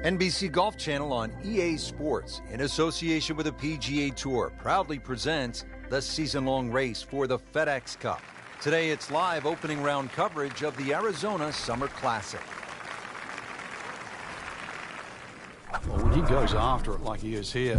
NBC Golf Channel on EA Sports, in association with the PGA Tour, proudly presents the season-long race for the FedEx Cup. Today, it's live opening round coverage of the Arizona Summer Classic. Well, when he goes after it like he is here,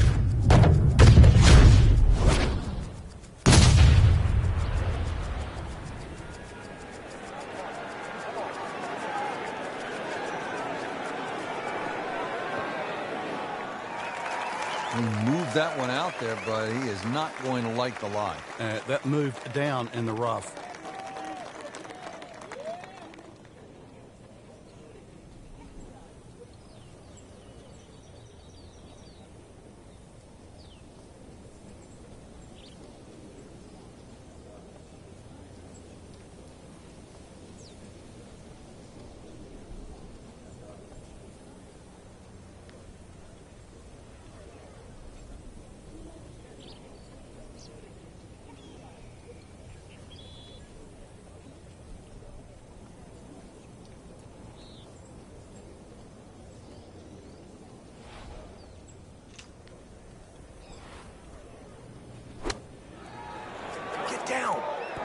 He moved that one out there, but he is not going to like the lie. that moved down in the rough.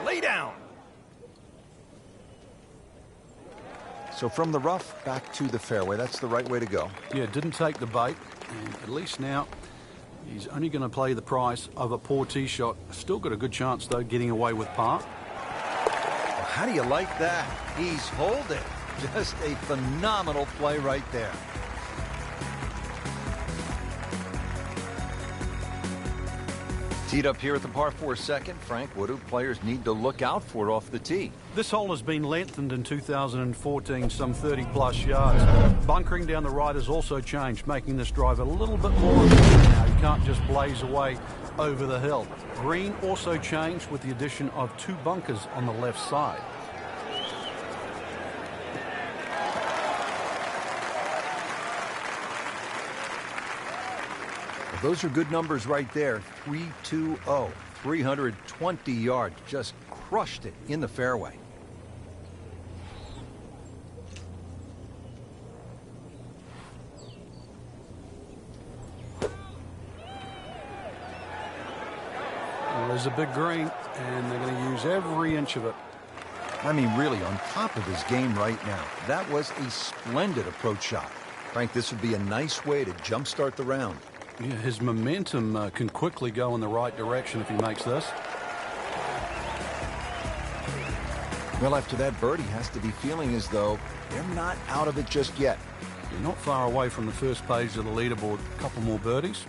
Lay down. So from the rough back to the fairway, that's the right way to go. Yeah, didn't take the bait, and at least now he's only going to play the price of a poor tee shot. Still got a good chance, though, getting away with par. Well, how do you like that? He's holding. Just a phenomenal play right there. Teed up here at the par 4 second, Frank, what do players need to look out for off the tee? This hole has been lengthened in 2014, some 30-plus yards. Bunkering down the right has also changed, making this drive a little bit more efficient now. You can't just blaze away over the hill. Green also changed with the addition of 2 bunkers on the left side. Those are good numbers right there. 320, 320 yards. Just crushed it in the fairway. Well, there's a big green, and they're going to use every inch of it. I mean, really on top of his game right now. That was a splendid approach shot. Frank, this would be a nice way to jumpstart the round. Yeah, his momentum can quickly go in the right direction if he makes this. Well, after that birdie, has to be feeling as though they're not out of it just yet. You're not far away from the first page of the leaderboard. A couple more birdies.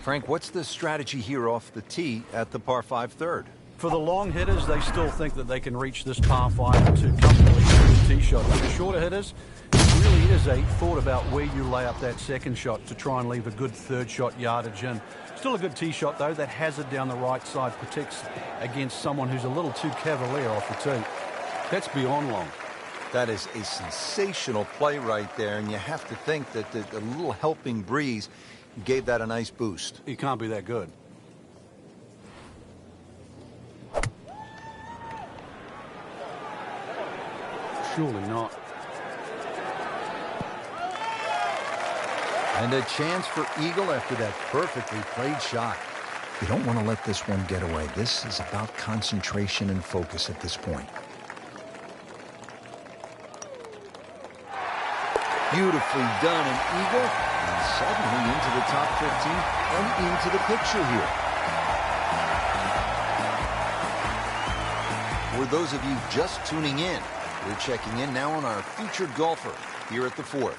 Frank, what's the strategy here off the tee at the par 5 third? For the long hitters, they still think that they can reach this par 5 too comfortably with a tee shot. For the shorter hitters, it really is a thought about where you lay up that second shot to try and leave a good third shot yardage in. Still a good tee shot, though. That hazard down the right side protects against someone who's a little too cavalier off the tee. That's beyond long. That is a sensational play right there, and you have to think that the little helping breeze gave that a nice boost. He can't be that good. Surely not. And a chance for eagle after that perfectly played shot. You don't want to let this one get away. This is about concentration and focus at this point. Beautifully done, an eagle, and suddenly into the top 15 and into the picture here. For those of you just tuning in, we're checking in now on our featured golfer here at the 4th.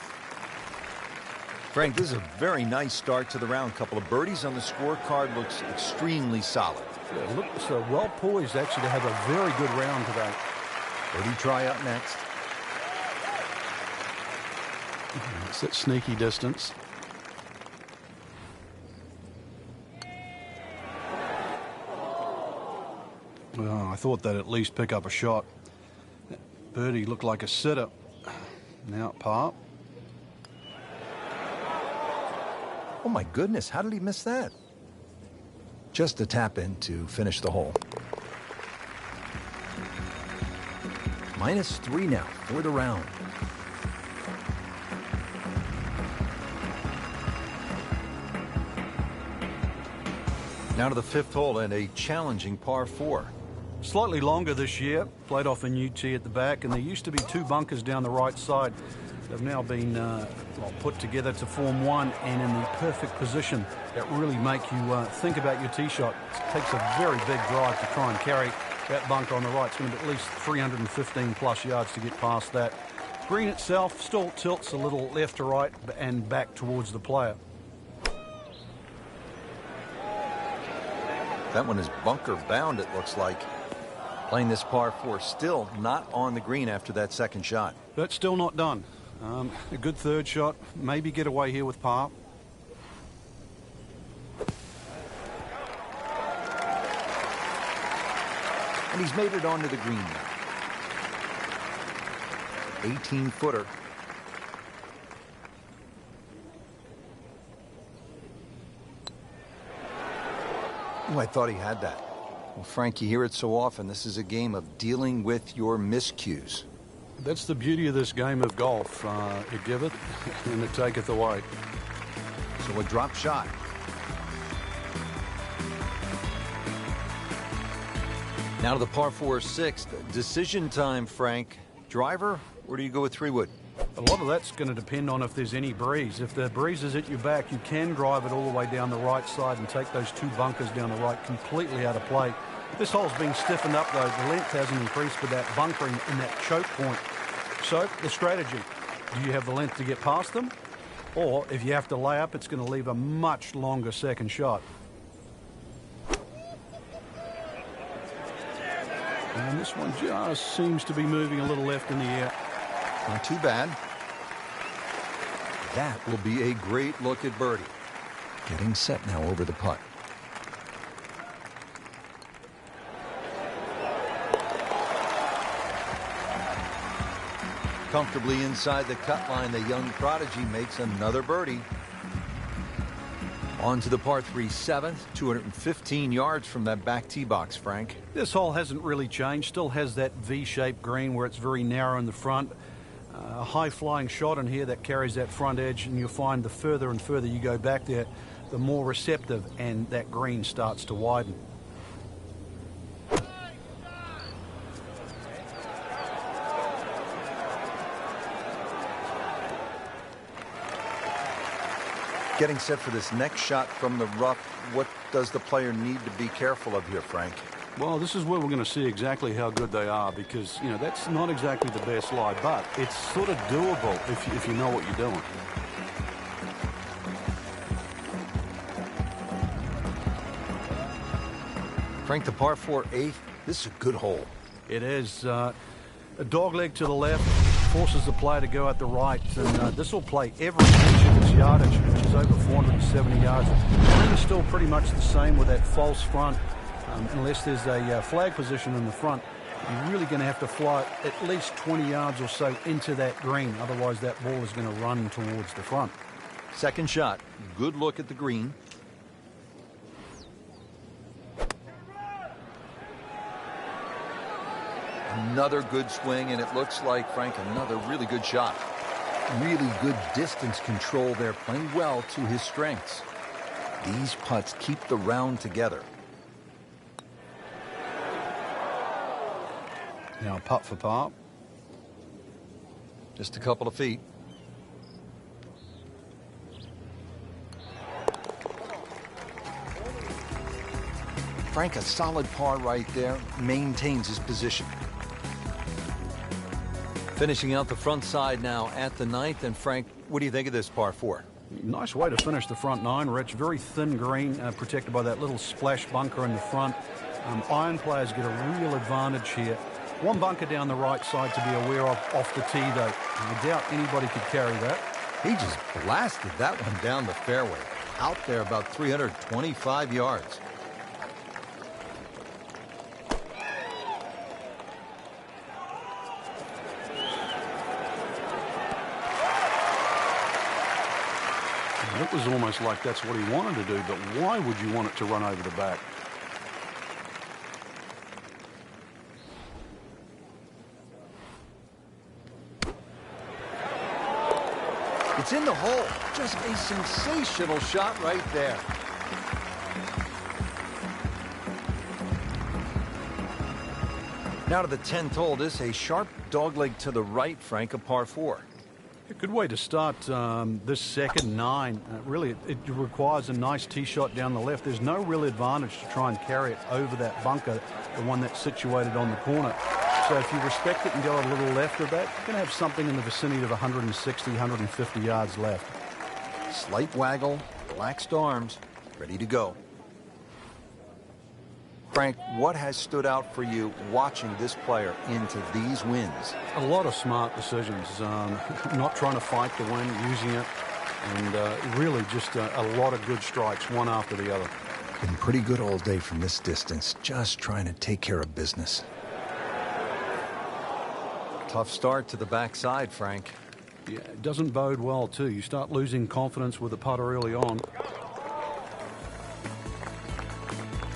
Frank, this is a very nice start to the round. Couple of birdies on the scorecard, looks extremely solid. Yeah, looks well poised actually to have a very good round today. Birdie try up next. It's at sneaky distance. Well, I thought they'd at least pick up a shot. Birdie looked like a sitter. Now par. Oh my goodness, how did he miss that? Just a tap in to finish the hole. -3 now for the round. Now to the 5th hole and a challenging par 4. Slightly longer this year, played off a new tee at the back, and there used to be 2 bunkers down the right side. They've now been put together to form one, and in the perfect position that really make you think about your tee shot. It takes a very big drive to try and carry that bunker on the right. It's going to be at least 315 plus yards to get past that. Green itself still tilts a little left to right and back towards the player. That one is bunker bound, it looks like. Playing this par 4, still not on the green after that second shot. That's still not done. A good third shot, maybe get away here with par. And he's made it onto the green now. 18-footer. Oh, I thought he had that. Well, Frank, you hear it so often. This is a game of dealing with your miscues. That's the beauty of this game of golf. It giveth and it taketh away. So a drop shot. Now to the par 4 6th. Decision time, Frank. Driver, or do you go with 3-wood? A lot of that's going to depend on if there's any breeze. If the breeze is at your back, you can drive it all the way down the right side and take those 2 bunkers down the right completely out of play. This hole's being stiffened up, though. The length hasn't increased with that bunkering in that choke point. So, the strategy. Do you have the length to get past them? Or, if you have to lay up, it's going to leave a much longer second shot. And this one just seems to be moving a little left in the air. Not too bad. That will be a great look at birdie. Getting set now over the putt. Comfortably inside the cut line, the young prodigy makes another birdie. On to the par 3 7th, 215 yards from that back tee box, Frank. This hole hasn't really changed. Still has that V-shaped green where it's very narrow in the front. A high-flying shot in here that carries that front edge, and you'll find the further and further you go back there, the more receptive and that green starts to widen. Getting set for this next shot from the rough. What does the player need to be careful of here, Frank? Well, this is where we're going to see exactly how good they are, because, you know, that's not exactly the best lie, but it's sort of doable if you know what you're doing. Frank, the par 4 8th, this is a good hole. It is. A dog leg to the left forces the player to go at the right, and this will play every inch of its yardage, which is over 470 yards. The green is still pretty much the same with that false front. Unless there's a flag position in the front, you're really going to have to fly at least 20 yards or so into that green. Otherwise, that ball is going to run towards the front. Second shot. Good look at the green. Another good swing, and it looks like, Frank, another really good shot. Really good distance control there, playing well to his strengths. These putts keep the round together. Now, putt for par. Just a couple of feet. Frank, a solid par right there, maintains his position. Finishing out the front side now at the 9th. And Frank, what do you think of this par 4? Nice way to finish the front 9, Rich. Very thin green, protected by that little splash bunker in the front. Iron players get a real advantage here. One bunker down the right side to be aware of off the tee, though. I doubt anybody could carry that. He just blasted that one down the fairway. Out there about 325 yards. It was almost like that's what he wanted to do, but why would you want it to run over the back? It's in the hole. Just a sensational shot right there. Now to the 10th hole. This a sharp dogleg to the right, Frank, a par 4. A good way to start this second 9. Really, it requires a nice tee shot down the left. There's no real advantage to try and carry it over that bunker, the one that's situated on the corner. So if you respect it and go a little left of that, you're going to have something in the vicinity of 160, 150 yards left. Slight waggle, relaxed arms, ready to go. Frank, what has stood out for you watching this player into these wins? A lot of smart decisions, not trying to fight the wind, using it, and really just a lot of good strikes, one after the other. Been pretty good all day from this distance, just trying to take care of business. Tough start to the backside, Frank. Yeah, it doesn't bode well, too. You start losing confidence with the putter early on.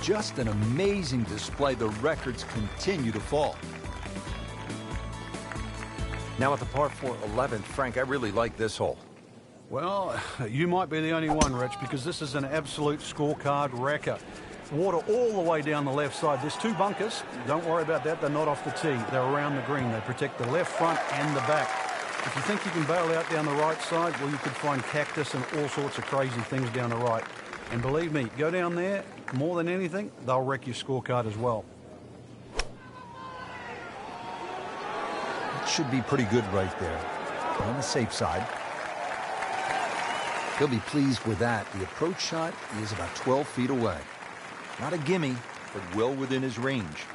Just an amazing display. The records continue to fall. Now at the par 4 11th, Frank, I really like this hole. Well, you might be the only one, Rich, because this is an absolute scorecard wrecker. Water all the way down the left side. There's 2 bunkers. Don't worry about that. They're not off the tee. They're around the green. They protect the left front and the back. If you think you can bail out down the right side, well, you could find cactus and all sorts of crazy things down the right. And believe me, go down there, more than anything, they'll wreck your scorecard as well. It should be pretty good right there. On the safe side. He'll be pleased with that. The approach shot is about 12 feet away. Not a gimme, but well within his range.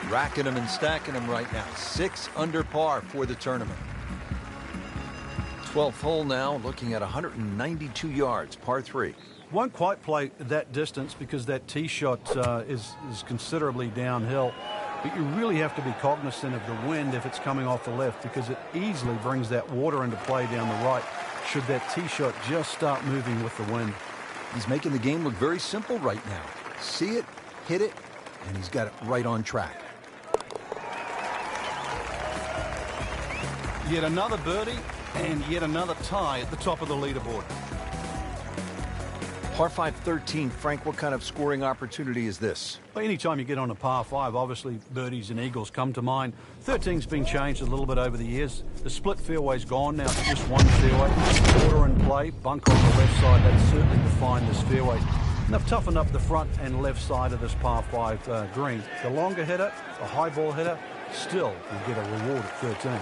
Racking them and stacking them right now. 6 under par for the tournament. 12th hole now, looking at 192 yards, par 3. Won't quite play that distance because that tee shot is considerably downhill. But you really have to be cognizant of the wind if it's coming off the left, because it easily brings that water into play down the right should that tee shot just start moving with the wind. He's making the game look very simple right now. See it, hit it, and he's got it right on track. Yet another birdie and yet another tie at the top of the leaderboard. Par 5 13, Frank, what kind of scoring opportunity is this? Well, anytime you get on a par 5, obviously birdies and eagles come to mind. 13's been changed a little bit over the years. The split fairway's gone now. It's just one fairway. Water in play, bunker on the left side. That's certainly defined this fairway. And they've toughened up the front and left side of this par 5 green. The longer hitter, the high ball hitter, still will get a reward at 13.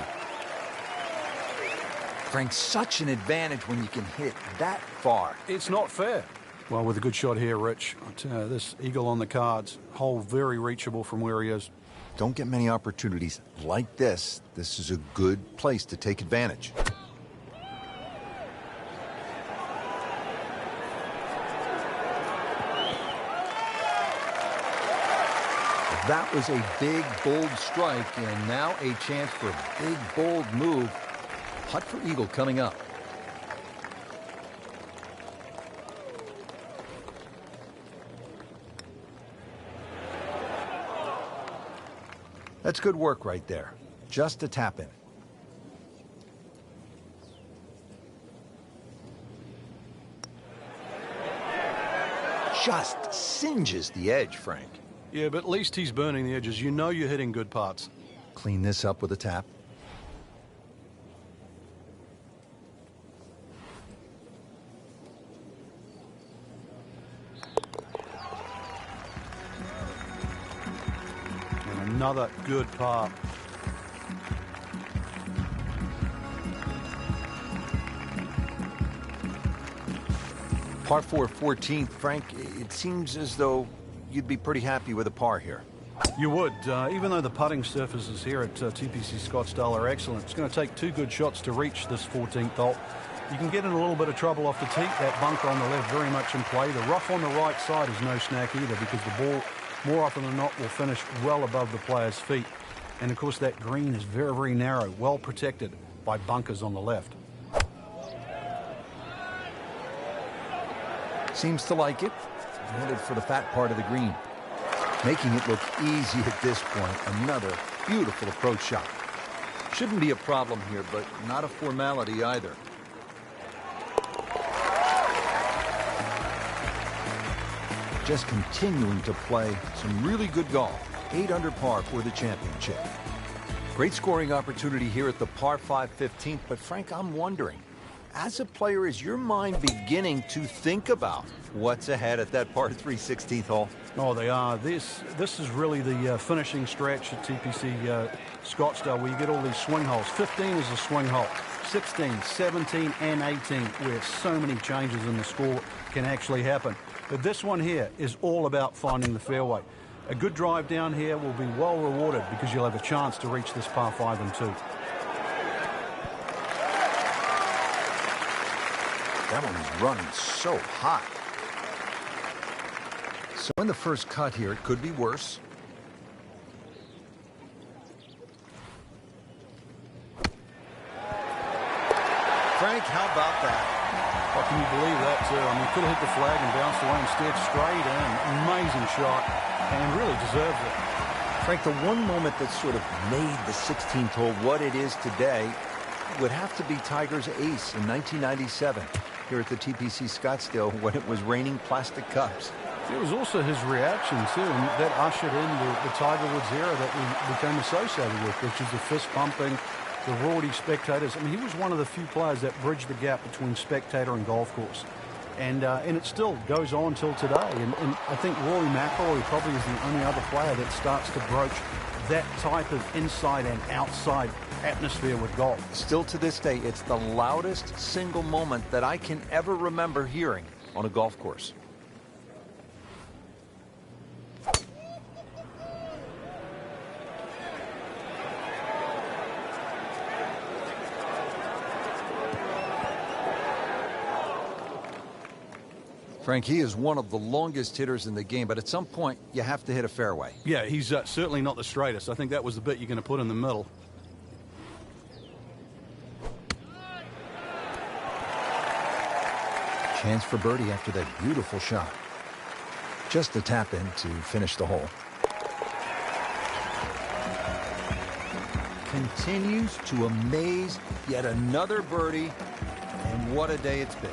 Frank, such an advantage when you can hit that far. It's not fair. Well, with a good shot here, Rich, I'll tell you, this eagle on the cards, hole very reachable from where he is. Don't get many opportunities like this. This is a good place to take advantage. That was a big, bold strike, and now a chance for a big, bold move. Putt for eagle coming up. That's good work right there. Just a tap in. Just singes the edge, Frank. Yeah, but at least he's burning the edges. You know you're hitting good putts. Clean this up with a tap. Another good par. Par 4 14th, Frank, it seems as though you'd be pretty happy with a par here. You would, even though the putting surfaces here at TPC Scottsdale are excellent. It's going to take 2 good shots to reach this 14th hole. You can get in a little bit of trouble off the tee. That bunker on the left very much in play. The rough on the right side is no snack either, because the ball, more often than not, will finish well above the player's feet. And of course that green is very, very narrow, well protected by bunkers on the left. Seems to like it. Headed for the fat part of the green. Making it look easy at this point. Another beautiful approach shot. Shouldn't be a problem here, but not a formality either. just continuing to play some really good golf. 8 under par for the championship. Great scoring opportunity here at the par 5 15th, but Frank, I'm wondering, as a player, is your mind beginning to think about what's ahead at that par 3 16th hole? Oh, they are. This is really the finishing stretch at TPC Scottsdale, where you get all these swing holes. 15 is a swing hole. 16, 17, and 18, where so many changes in the score can actually happen. But this one here is all about finding the fairway. A good drive down here will be well rewarded because you'll have a chance to reach this par 5 and 2. That one is running so hot. So in the first cut here, it could be worse. Frank, how about that? Oh, can you believe that, too? I mean, could have hit the flag and bounced away instead. Straight in. Amazing shot. And really deserves it. Frank, the one moment that sort of made the 16th hole what it is today would have to be Tiger's ace in 1997 here at the TPC Scottsdale when it was raining plastic cups. It was also his reaction, too, and that ushered in the Tiger Woods era that we became associated with, which is the fist-pumping, the rowdy spectators. I mean, he was one of the few players that bridged the gap between spectator and golf course. And it still goes on till today. And I think Rory McIlroy probably is the only other player that starts to broach that type of inside and outside atmosphere with golf. Still to this day, it's the loudest single moment that I can ever remember hearing on a golf course. Frank, he is one of the longest hitters in the game, but at some point, you have to hit a fairway. Yeah, he's certainly not the straightest. I think that was the bit you're going to put in the middle. Chance for birdie after that beautiful shot. Just a tap in to finish the hole. Continues to amaze. Yet another birdie, and what a day it's been.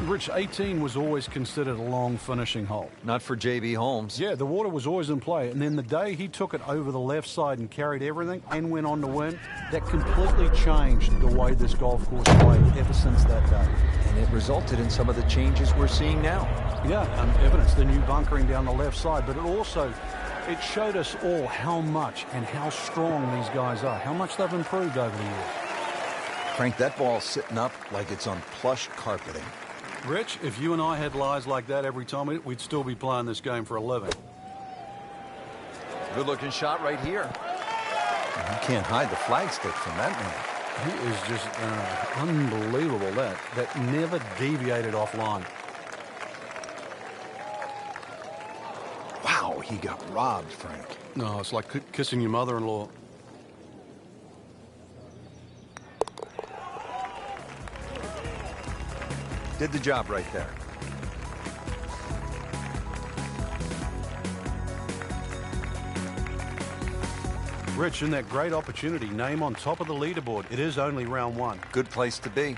Rich, 18 was always considered a long finishing hole. Not for J.B. Holmes. Yeah, the water was always in play. And then the day he took it over the left side and carried everything and went on to win, that completely changed the way this golf course played ever since that day. And it resulted in some of the changes we're seeing now. Yeah, evidence, the new bunkering down the left side. But it showed us all how much and how strong these guys are, how much they've improved over the years. Frank, that ball's sitting up like it's on plush carpeting. Rich, if you and I had lies like that every time, we'd still be playing this game for a living. Good-looking shot right here. You can't hide the flagstick from that man. He is just unbelievable. That never deviated offline. Wow, he got robbed, Frank. No, it's like kissing your mother-in-law. Did the job right there. Rich, in that great opportunity, name on top of the leaderboard. It is only round one. Good place to be.